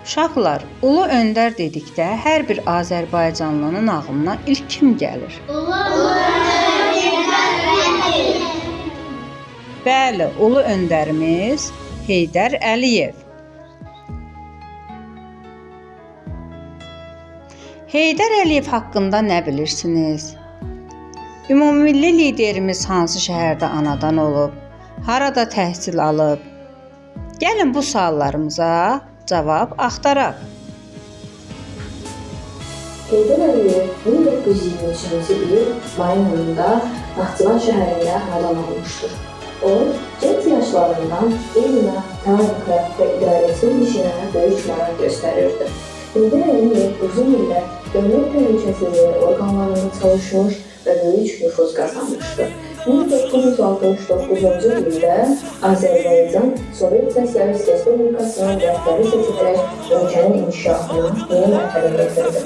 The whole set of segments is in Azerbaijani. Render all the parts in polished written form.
Uşaqlar, Ulu Öndər dedikdə hər bir Azərbaycanlının ağlına ilk kim gəlir? Bəli, Ulu Öndərimiz Heydər Əliyev. Heydər Əliyev haqqında nə bilirsiniz? Ümummilli liderimiz hansı şəhərdə anadan olub? Harada təhsil alıb? Gəlin bu suallarımıza cavab axtaraq. Heydər Əliyev 1923-cü il mayın ayında Naxçıvan şəhərində anadan olmuşdur. O, gənc yaşlarından elmə, tarixə və idarəçilik işinə böyük maraq göstərirdi. Heydər Əliyev uzun illər dövlət təhlükəsizliyi orqanlarında çalışmış və böyük nüfuz qazanmışdı. 1969-cu ildə Azərbaycan Sovet Sosialist Respublikasının rəhbəri seçilərək ölkənin inkişafına yeni mərhələ gətirdi.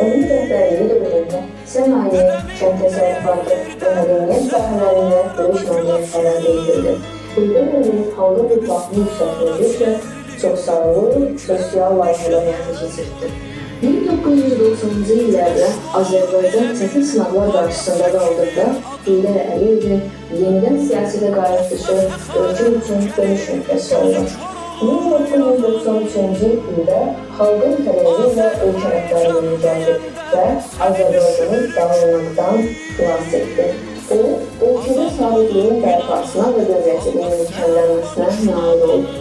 Onun rəhbərliyi dövründə sənaye, kənd təsərrüfatı və mədəniyyət sahələrində böyük nailiyyətlər əldə edildi. Heydər Əliyev xalqa qüvvəsini yüksəltməklə çoxsaylı sosial layihələr həyata keçirdi. 1990-cı illərdə Azərbaycan çətin sınaqlar qarşısında qaldıqda Heydər Əliyevin yenidən siyasətə qayıtışı ölkə üçün dönüş nöqtəsi oldu. 1993-cü ildə xalqın tələbi ilə ölkə rəhbərliyi gəldi və Azərbaycanı dağılmaqdan xilas etdi. O, ölkədə sabitliyin bərpasına və dövlətçiliyin mükəmməlləşməsinə nail oldu.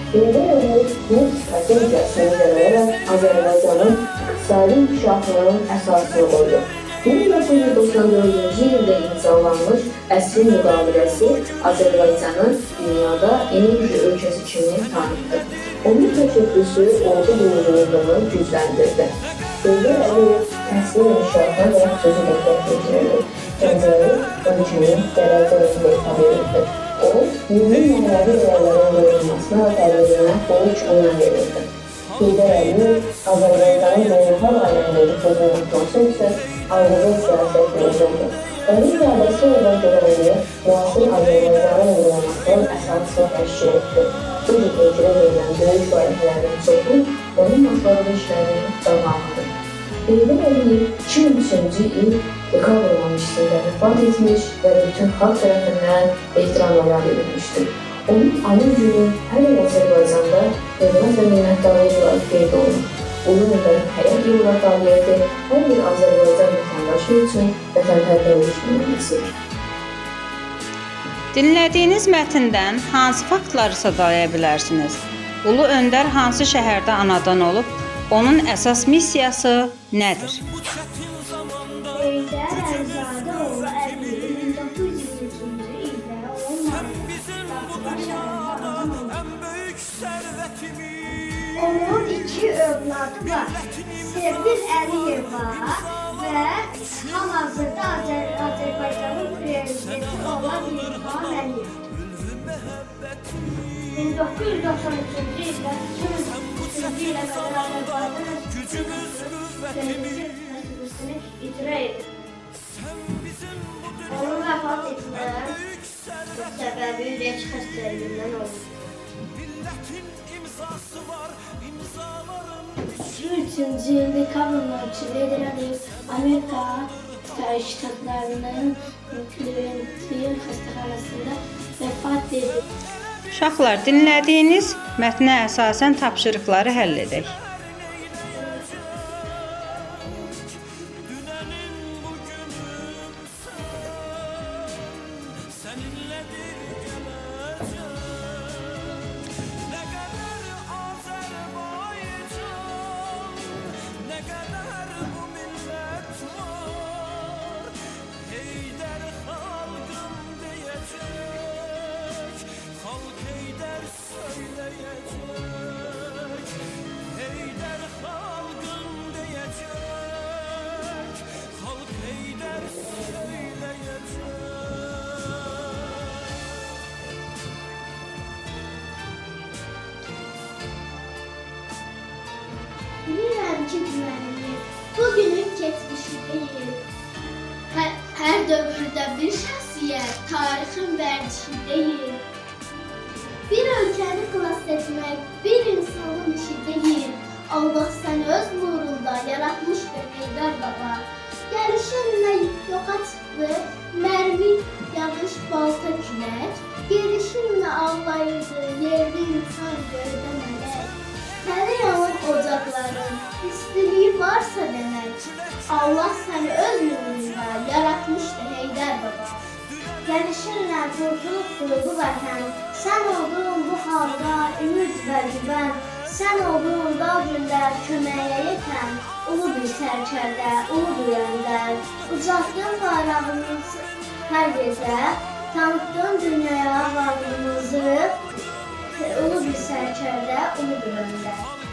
Heydər Əliyev neft strategiyasını yaralaraq Azərbaycanın iqtisadi inkişafının əsasını qoydu. 1994-cü ildə imzalanmış əsrin müqaviləsi Azərbaycanı dünyada enerji ölkəsi kimi tanıtdı. Onun təşəbbüsü ordu qulluğunu gücləndirdi. Heydər Əliyev təhsil inkişafına və sözü diqqət yetirirdi. Gəncləri ölkənin gələcəyini ifadə edirdi. O, milli mənəvi dəyərlərin qorunmasına və təbliğinə böyük önəm verirdi. Heydər Əliyev Azərbaycanın beynəlxalq aləmdəki sözünü tutması üçün ayrıca siyasət yürüdürdü. Onun iradəsi olan görevliyi müasir Azərbaycanın uygulamasının əsasını təşkil etdi. Bu cür icra edilən böyük layihələrin çoxu onun başladığı işlərin davamıdır. Heydər Əliyev 2003-cü il dekabr ayında vəfat etmiş və bütün xalq tərəfindən ehtirama yad edilmişdir. Onun anı günü hər il Azərbaycanda hörmət və minnətdarlıqla qeyd olunur. Ulu Öndərin həyat yolu və fəaliyyəti hər bir Azərbaycan vətəndaşı üçün vətənpərvərlik nümunəsidir. Dinlədiyiniz mətndən hansı faktları sadalaya bilərsiniz? Ulu Öndər hansı şəhərdə anadan olub? Onun əsas missiyası nədir? Heydər Əlizadə oğlu Əliyev 1923-cü ildə Naxçıvan şəhərində anadan oldu. Onun iki övladı var. Sevil Əliyeva və hal-hazırda Azərbaycanın prezidenti olan İlham Əliyev. 1993-cü ildə 2003-cü ilə qədər Azərbaycan vəzifəsini icra edir. Onun vəfat etmə səbəbi ürək xəstəliyindən oldu. 2003-cü il dekabrın 13-ü Heydər Əliyev Amerika Ştatlarının Cleveland xəstəxanasında vəfat edib. Uşaqlar, dinlədiyiniz mətnə əsasən tapşırıqları həll edək. Bilirəm ki, müəllim, bugünün keçmişi deyil. Hər dövrdə bir şəxsiyyət tarixin vərdişi deyil. Bir ölkəni xilas etmək bir insanın işi deyil. yağdı, mermi, yağış, balta, külək. Gelişinlə ağlayırdı, yerdə insan göydə mələk. Tələ yanan ocaqların istiliyi varsa demək, Allah səni öz yolunda yaratmışdı Heydər baba. Gəlişinlə qurtulubdur bu vətən, sən olduğun bu halda ümid və güvən, sən olduğun da gündə köməyə yetən, ulu bir sərkərdə, ulu bir öndər, ucaltdığın bayrağımız hər yerdə, tanıtdığın dünyaya varlığımızı, ulu bir sərkərdə, ulu bir öndər.